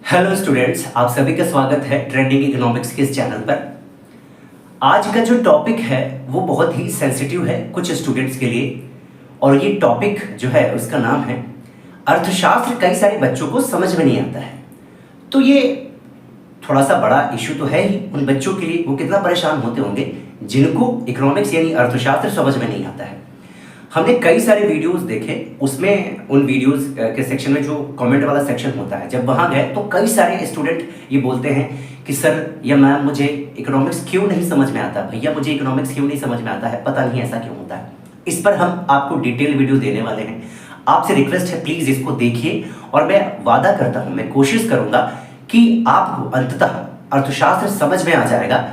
Hello students, आप सभी का स्वागत है ट्रेंडिंग इकोनॉमिक्स के इस चैनल पर। आज का जो टॉपिक है वो बहुत ही सेंसिटिव है कुछ स्टूडेंट्स के लिए, और ये टॉपिक जो है उसका नाम है अर्थशास्त्र। कई सारे बच्चों को समझ में नहीं आता है, तो ये थोड़ा सा बड़ा इशू तो है ही उन बच्चों के लिए। वो कितना परेशान होते होंगे जिनको इकोनॉमिक्स यानी अर्थशास्त्र समझ में नहीं आता है। हमने कई सारे वीडियोस देखे, उसमें उन वीडियोस के सेक्शन में जो कमेंट वाला सेक्शन होता है, जब वहाँ गए तो कई सारे स्टूडेंट ये बोलते हैं कि सर या मैम मुझे इकोनॉमिक्स क्यों नहीं समझ में आता, भैया मुझे इकोनॉमिक्स क्यों नहीं समझ में आता है, पता नहीं ऐसा क्यों होता है। इस पर हम आपको डिटेल वीडियो देने वाले हैं। आपसे रिक्वेस्ट है प्लीज़ इसको देखिए, और मैं वादा करता हूँ, मैं कोशिश करूँगा कि आपको अंततः अर्थशास्त्र समझ में आ जाएगा।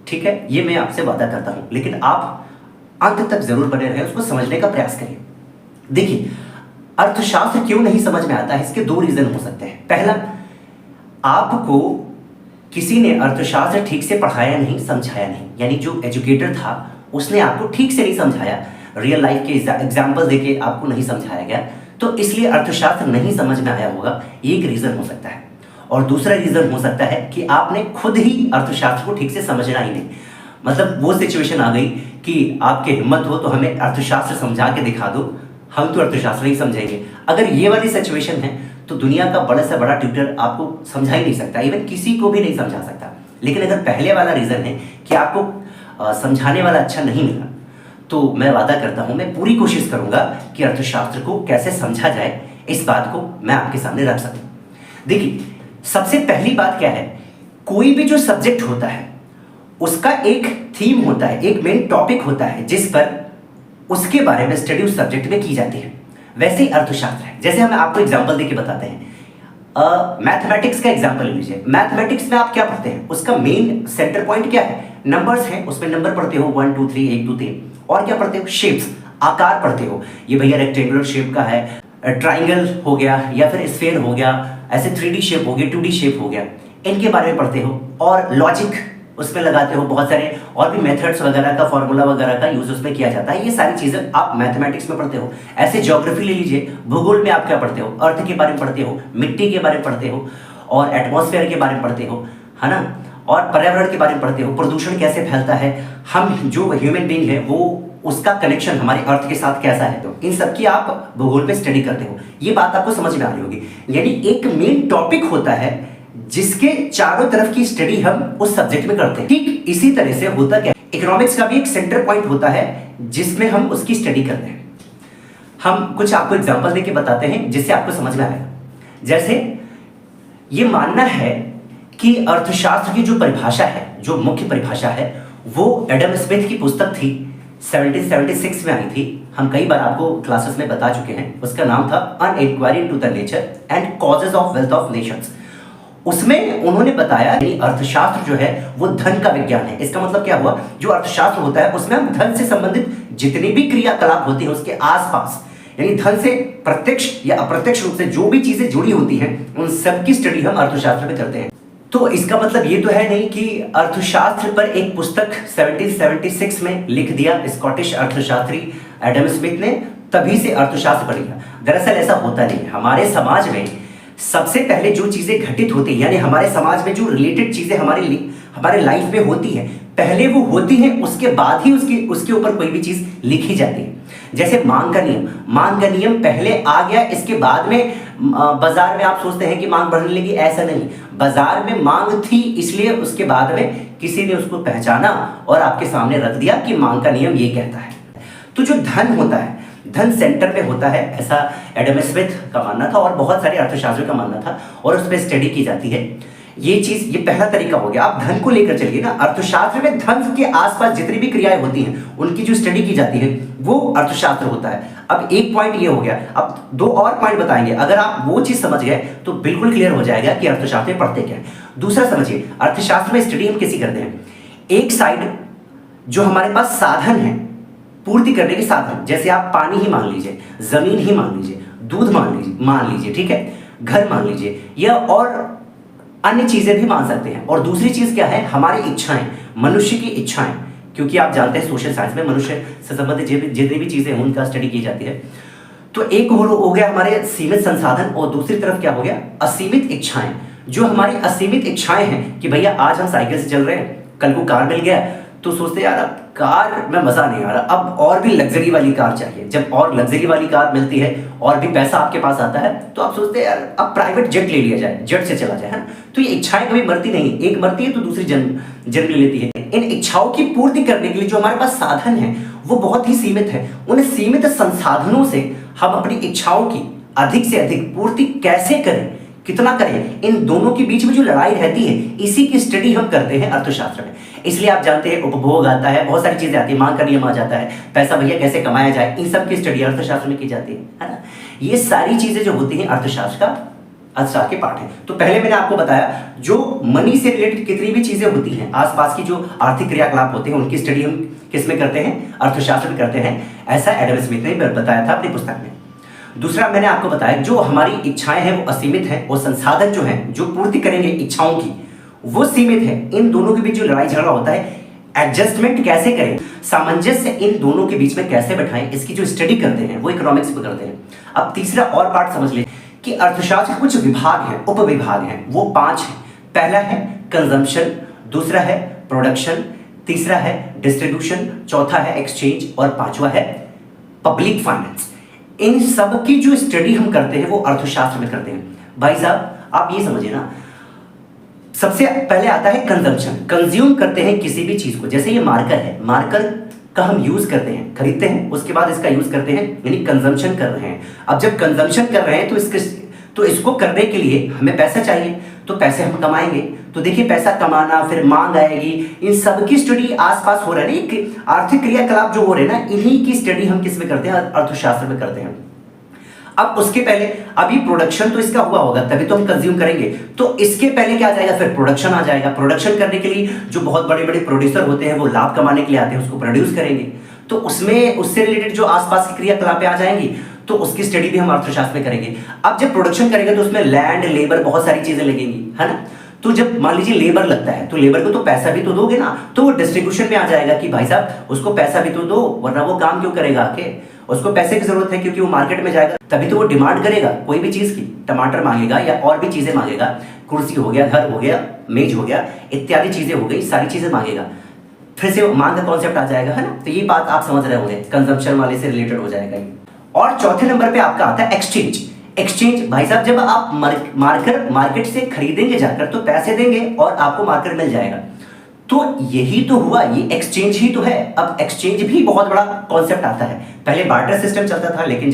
ठीक है, ये मैं आपसे वादा करता हूँ, लेकिन आप अंत तक जरूर बने रहें, उसको समझने का प्रयास करिए। देखिए, अर्थशास्त्र क्यों नहीं समझ में आता है, इसके दो रीजन हो सकते हैं। पहला, आपको किसी ने अर्थशास्त्र ठीक से पढ़ाया नहीं, समझाया नहीं, यानी जो एजुकेटर था उसने आपको ठीक से नहीं समझाया, रियल लाइफ के एग्जाम्पल देके आपको नहीं समझाया गया, तो इसलिए अर्थशास्त्र नहीं समझ में आया होगा। एक रीजन हो सकता है। और दूसरा रीजन हो सकता है कि आपने खुद ही अर्थशास्त्र को ठीक से समझना ही नहीं, मतलब वो सिचुएशन आ गई कि आपके हिम्मत हो तो हमें अर्थशास्त्र समझा के दिखा दो, हम तो अर्थशास्त्र ही समझेंगे। अगर ये वाली सिचुएशन है तो दुनिया का बड़ा से बड़ा ट्यूटर आपको समझा ही नहीं सकता, इवन किसी को भी नहीं समझा सकता। लेकिन अगर पहले वाला रीजन है कि आपको समझाने वाला अच्छा नहीं मिला, तो मैं वादा करता हूं, मैं पूरी कोशिश करूंगा कि अर्थशास्त्र को कैसे समझा जाए, इस बात को मैं आपके सामने रख सकूं। देखिए, सबसे पहली बात क्या है, कोई भी जो सब्जेक्ट होता है उसका एक थीम होता है, एक मेन टॉपिक होता है जिस पर उसके बारे में स्टडी उस सब्जेक्ट में की जाती है। वैसे ही अर्थशास्त्र है। जैसे हम आपको एग्जांपल देके बताते हैं, मैथमेटिक्स का एग्जांपल ले लीजिए। मैथमेटिक्स में आप क्या पढ़ते हैं, उसका मेन सेंटर पॉइंट क्या है, नंबर्स हैं, उसमें नंबर पढ़ते हो 1 2 3 1 2 3, और क्या पढ़ते हो, शेप्स, आकार पढ़ते हो। ये भैया रेक्टेंगुलर शेप का है, ट्राइंगल हो गया, या फिर स्फेयर हो गया, ऐसे 3D शेप हो गया, 2D शेप हो गया, इनके बारे में पढ़ते हो। और लॉजिक उसमें लगाते हो, बहुत सारे और भी मेथड्स वगैरह का, फॉर्मूला वगैरह का यूज उसमें किया जाता है। ये सारी चीजें आप मैथमेटिक्स में पढ़ते हो। ऐसे ज्योग्राफी ले लीजिए, भूगोल में आप क्या पढ़ते हो, अर्थ के बारे में पढ़ते हो, मिट्टी के बारे में पढ़ते हो, और एटमॉस्फेयर के बारे में पढ़ते हो, है ना, और पर्यावरण के बारे में पढ़ते हो, प्रदूषण कैसे फैलता है, हम जो ह्यूमन बीइंग है वो उसका कनेक्शन हमारे अर्थ के साथ कैसा है, तो इन सब की आप भूगोल में स्टडी करते हो। ये बात आपको समझ में आ रही होगी। यानी एक मेन टॉपिक होता है जिसके चारों तरफ की स्टडी हम उस सब्जेक्ट में करते हैं। ठीक इसी तरह से होता क्या, इकोनॉमिक्स का भी एक सेंटर पॉइंट होता है जिसमें हम उसकी स्टडी करते हैं। हम कुछ आपको एग्जांपल देके बताते हैं जिससे आपको समझ में आएगा। जैसे ये मानना है कि अर्थशास्त्र की जो परिभाषा है, जो मुख्य परिभाषा है, वो एडम स्मिथ की पुस्तक थी, 1776 में आई थी। हम कई बार आपको क्लासेस में बता चुके हैं। उसका नाम था an inquiry into the nature and causes of wealth of nations. उसमें उन्होंने बताया कि अर्थशास्त्र जो है वो धन का विज्ञान है। इसका मतलब क्या हुआ, जो अर्थशास्त्र होता है उसमें हम धन से संबंधित जितनी भी क्रियाकलाप होती है उसके आसपास, यानी धन से प्रत्यक्ष या अप्रत्यक्ष रूप से जो भी चीजें जुड़ी होती हैं उन सब की स्टडी हम अर्थशास्त्र में करते हैं। तो इसका मतलब ये तो है नहीं कि अर्थशास्त्र पर एक पुस्तक 1776 में लिख दिया स्कॉटिश अर्थशास्त्री एडम स्मिथ ने, तभी से अर्थशास्त्र पढ़ लिया। दरअसल ऐसा होता नहीं है। हमारे समाज में सबसे पहले जो चीजें घटित होती है, यानी हमारे समाज में जो रिलेटेड चीजें हमारे लाइफ में होती है, पहले वो होती है, उसके बाद ही उसके ऊपर कोई भी चीज लिखी जाती है। जैसे मांग का नियम पहले आ गया, इसके बाद में बाजार में आप सोचते हैं कि मांग बढ़ने लगी, ऐसा नहीं। बाजार में मांग थी, इसलिए उसके बाद में किसी ने उसको पहचाना और आपके सामने रख दिया कि मांग का नियम ये कहता है। तो जो धन होता है, धन सेंटर पे होता है, ऐसा एडम स्मिथ का मानना था और बहुत सारे अर्थशास्त्रियों का मानना था, और उस पर स्टडी की जाती है। ये पहला तरीका हो गया। आप धन को लेकर चलिए ना, अर्थशास्त्र में धन के आसपास जितनी भी क्रियाएं होती हैं उनकी जो स्टडी की जाती है वो अर्थशास्त्र होता है। अब एक पॉइंट ये हो गया, अब दो और पॉइंट बताएंगे। अगर आप वो चीज समझ गए तो बिल्कुल क्लियर हो जाएगा कि अर्थशास्त्र में पढ़ते क्या है। दूसरा समझिए, अर्थशास्त्र में स्टडी हम कैसी करते हैं, एक साइड जो हमारे पास साधन है, पूर्ति करने के साधन, जैसे आप पानी ही मान लीजिए, जमीन ही मान लीजिए, दूध मान लीजिए, ठीक है, घर मान लीजिए, या और अन्य चीजें भी मान सकते हैं। और दूसरी चीज क्या है, हमारी इच्छाएं, मनुष्य की इच्छाएं, क्योंकि आप जानते हैं सोशल साइंस में मनुष्य से संबंधित जितनी भी चीजें हैं उनका स्टडी की जाती है। तो एक हो गया हमारे सीमित संसाधन, और दूसरी तरफ क्या हो गया, असीमित इच्छाएं, जो हमारी असीमित इच्छाएं हैं कि भैया आज हम साइकिल से चल रहे हैं, कल को कार मिल गया तो सोचते यार अब कार में मजा नहीं आ रहा, अब और भी लग्जरी वाली कार चाहिए। जब और लग्जरी वाली कार मिलती है और भी पैसा आपके पास आता है तो आप सोचते हैं यार अब प्राइवेट जेट ले लिया जाए, जेट से चला जाए, है ना। तो ये इच्छाएं कभी मरती नहीं, एक मरती है तो दूसरी जन्म ले लेती है। इन इच्छाओं की पूर्ति करने के लिए जो हमारे पास साधन है वो बहुत ही सीमित है। उन सीमित संसाधनों से हम अपनी इच्छाओं की अधिक से अधिक पूर्ति कैसे करें, कितना करें, इन दोनों के बीच में जो लड़ाई रहती है इसी की स्टडी हम करते हैं अर्थशास्त्र में। इसलिए आप जानते हैं उपभोग आता है, बहुत सारी चीजें आती है, मांग का नियम आ जाता है, पैसा भैया कैसे कमाया जाए, इन सब की स्टडी अर्थशास्त्र में की जाती है ना। ये सारी चीजें जो होती हैं अर्थशास्त्र के पार्ट है। तो पहले मैंने आपको बताया जो मनी से रिलेटेड कितनी भी चीजें होती हैं, आसपास की जो आर्थिक क्रियाकलाप होते हैं उनकी स्टडी हम किस में करते हैं, अर्थशास्त्र में करते हैं। ऐसा एडम स्मिथ ने बताया था अपनी पुस्तक में। दूसरा मैंने आपको बताया जो हमारी इच्छाएं हैं वो असीमित है और संसाधन जो हैं जो पूर्ति करेंगे इच्छाओं की वो सीमित है। इन दोनों के बीच जो लड़ाई झगड़ा होता है, एडजस्टमेंट कैसे करें, सामंजस्य इन दोनों के बीच में कैसे बैठाएं, इसकी जो स्टडी करते हैं वो इकोनॉमिक्स में करते हैं। अब तीसरा और पार्ट समझ लें कि अर्थशास्त्र के कुछ विभाग हैं, उपविभाग हैं, वो 5 हैं। पहला है कंजम्पशन, दूसरा है प्रोडक्शन, तीसरा है डिस्ट्रीब्यूशन, चौथा है एक्सचेंज और पांचवा है पब्लिक फाइनेंस। इन सब की जो स्टडी हम करते हैं वो अर्थशास्त्र में करते हैं। भाई साहब आप ये समझिए ना, सबसे पहले आता है कंजम्पशन, कंज्यूम करते हैं किसी भी चीज को। जैसे ये मार्कर है, मार्कर का हम यूज करते हैं, खरीदते हैं, उसके बाद इसका यूज करते हैं, यानी कंजम्पशन कर रहे हैं। अब जब कंजम्पशन कर रहे हैं तो इसको करने के लिए हमें पैसा चाहिए, तो पैसे हम कमाएंगे। तो देखिए पैसा कमाना, फिर मांग आएगी, इन सब की स्टडी आसपास हो रहा है ना, आर्थिक क्रियाकलाप जो हो रहे हैं ना, इन्हीं की स्टडी हम किस में करते हैं, अर्थशास्त्र में करते हैं। अब उसके पहले अभी प्रोडक्शन तो इसका हुआ होगा तभी तो हम कंज्यूम करेंगे, तो इसके पहले क्या आ जाएगा, फिर प्रोडक्शन आ जाएगा। प्रोडक्शन करने के लिए जो बहुत बड़े बड़े प्रोड्यूसर होते हैं वो लाभ कमाने के लिए आते हैं, उसको प्रोड्यूस करेंगे, तो उसमें उससे रिलेटेड जो आसपास की क्रियाकलापें आ जाएंगी तो उसकी स्टडी भी हम अर्थशास्त्र में करेंगे। अब जब प्रोडक्शन करेंगे तो उसमें लैंड, लेबर, बहुत सारी चीजें लगेंगी, है ना। तो जब मान लीजिए लेबर लगता है तो लेबर को तो पैसा भी तो दोगे ना, तो वो डिस्ट्रीब्यूशन में आ जाएगा कि भाई साहब उसको पैसा भी तो दो, वरना वो काम क्यों करेगा आके, उसको पैसे की जरूरत है क्योंकि वो मार्केट में जाएगा तभी तो वो डिमांड करेगा कोई भी चीज की, टमाटर मांगेगा या और भी चीजें मांगेगा, कुर्सी हो गया, घर हो गया, मेज हो गया, इत्यादि चीजें हो गई, सारी चीजें मांगेगा, फिर से मांग का कॉन्सेप्ट आ जाएगा, है ना। तो ये बात आप समझ रहे होंगे, कंजम्पशन वाले से रिलेटेड हो जाएगा ये। और चौथे नंबर पे आपका आता है एक्सचेंज। एक्सचेंज भाई साहब जब आप मार्केट से खरीदेंगे जाकर तो पैसे देंगे और आपको मार्केट मिल जाएगा, तो यही तो हुआ, ये एक्सचेंज ही तो है। अब एक्सचेंज भी बहुत बड़ा कॉन्सेप्ट आता है। पहले बार्टर सिस्टम चलता था, लेकिन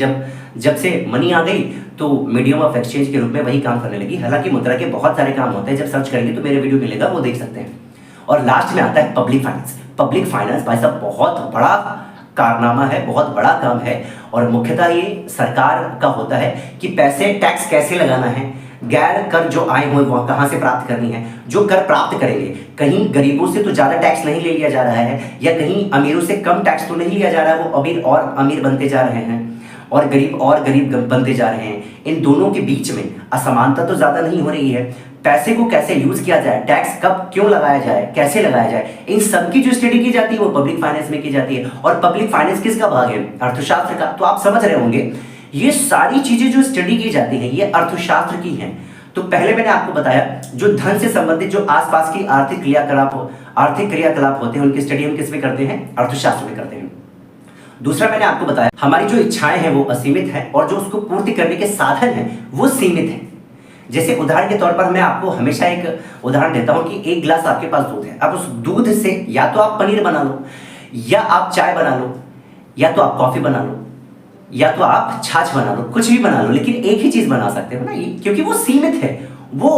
जब से मनी आ गई तो मीडियम ऑफ एक्सचेंज के रूप में वही काम करने लगी। हालांकि मुद्रा के बहुत सारे काम होते हैं, जब सर्च करेंगे तो मेरे वीडियो मिलेगा, वो देख सकते हैं। और लास्ट में आता है पब्लिक फाइनेंस। पब्लिक फाइनेंस भाई साहब बहुत बड़ा कारनामा है, बहुत बड़ा काम है, और मुख्यतः ये सरकार का होता है कि पैसे, टैक्स कैसे लगाना है, गैर कर जो आए हुए वह कहां से प्राप्त करनी है, जो कर प्राप्त करेंगे कहीं गरीबों से तो ज्यादा टैक्स नहीं ले लिया जा रहा है, या कहीं अमीरों से कम टैक्स तो नहीं लिया जा रहा है, वो अमीर और अमीर बनते जा रहे हैं और गरीब बनते जा रहे हैं। इन दोनों के बीच में असमानता तो ज्यादा नहीं हो रही है। पैसे को कैसे यूज किया जाए, टैक्स कब क्यों लगाया जाए, कैसे लगाया जाए, इन सब की जो स्टडी की जाती है वो पब्लिक फाइनेंस में की जाती है। और पब्लिक फाइनेंस किसका भाग है, अर्थशास्त्र का। तो आप समझ रहे होंगे ये सारी चीजें जो स्टडी की जाती है ये अर्थशास्त्र की हैं। तो पहले मैंने आपको बताया जो धन से संबंधित जो आसपास की आर्थिक क्रियाकलाप होते हैं उनकी स्टडी हम किस में करते हैं, अर्थशास्त्र में करते हैं। दूसरा मैंने आपको बताया हमारी जो इच्छाएं हैं वो असीमित हैं और जो उसको पूर्ति करने के साधन हैं वो सीमित हैं। जैसे उदाहरण के तौर पर मैं आपको हमेशा एक उदाहरण देता हूं कि एक गिलास आपके पास दूध है, अब उस दूध से या तो आप पनीर बना लो, या आप चाय बना लो, या तो आप कॉफी बना लो, या तो आप छाछ बना लो, कुछ भी बना लो, लेकिन एक ही चीज बना सकते हो ना, क्योंकि वो सीमित है, वो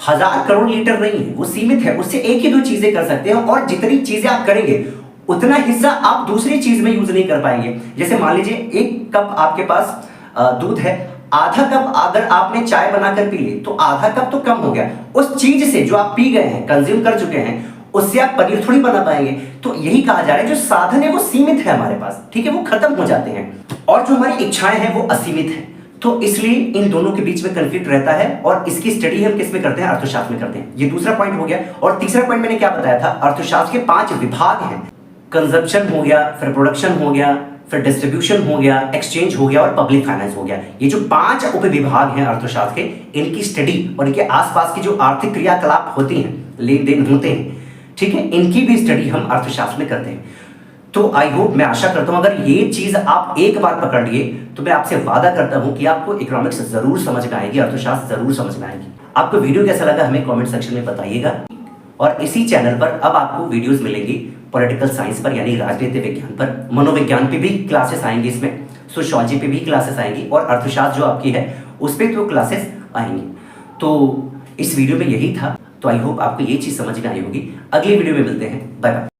1000 करोड़ लीटर नहीं है, वो सीमित है, उससे एक ही दो चीजें कर सकते हैं। और जितनी चीजें आप करेंगे उतना हिस्सा आप दूसरी चीज में यूज नहीं कर पाएंगे। जैसे मान लीजिए 1 कप आपके पास दूध है, आधा कप अगर आपने चाय बनाकर पी ली तो आधा कप तो कम हो गया। उस चीज से जो आप पी गए हैं, कंज्यूम कर चुके हैं, उससे आप पनीर थोड़ी बना पाएंगे। तो यही कहा जा रहा है जो साधन है वो सीमित है हमारे पास, ठीक है, वो खत्म हो जाते हैं, और जो हमारी इच्छाएं हैं वो असीमित है। तो इसलिए इन दोनों के बीच में कंफ्लिक्ट रहता है और इसकी स्टडी हम किस में करते हैं, अर्थशास्त्र में करते हैं। ये दूसरा पॉइंट हो गया। और तीसरा पॉइंट मैंने क्या बताया था, अर्थशास्त्र के 5 विभाग हैं। कंजप्शन हो गया, फिर प्रोडक्शन हो गया, फिर डिस्ट्रीब्यूशन हो गया, एक्सचेंज हो गया और पब्लिक फाइनेंस हो गया। ये जो 5 उपविभाग हैं अर्थशास्त्र के, इनकी स्टडी और इनके आसपास की जो आर्थिक क्रियाकलाप होती हैं, लेन देन होते हैं, ठीक है, इनकी भी स्टडी हम अर्थशास्त्र में करते हैं। तो आई होप, मैं आशा करता हूं अगर ये चीज आप एक बार पकड़ लिए तो मैं आपसे वादा करता हूं कि आपको इकोनॉमिक्स जरूर समझ में आएगी, अर्थशास्त्र जरूर समझ में आएगी। आपको वीडियो कैसा लगा हमें कमेंट सेक्शन में बताइएगा। और इसी चैनल पर अब आपको वीडियोस मिलेंगी पॉलिटिकल साइंस पर, यानी राजनीति विज्ञान पर, मनोविज्ञान पे भी क्लासेस आएंगी, इसमें सोशियोलॉजी पे भी क्लासेस आएंगी और अर्थशास्त्र जो आपकी है उस पर तो क्लासेस आएंगी। तो इस वीडियो में यही था। तो आई होप आपको ये चीज समझ में आई होगी। अगली वीडियो में मिलते हैं। Bye bye.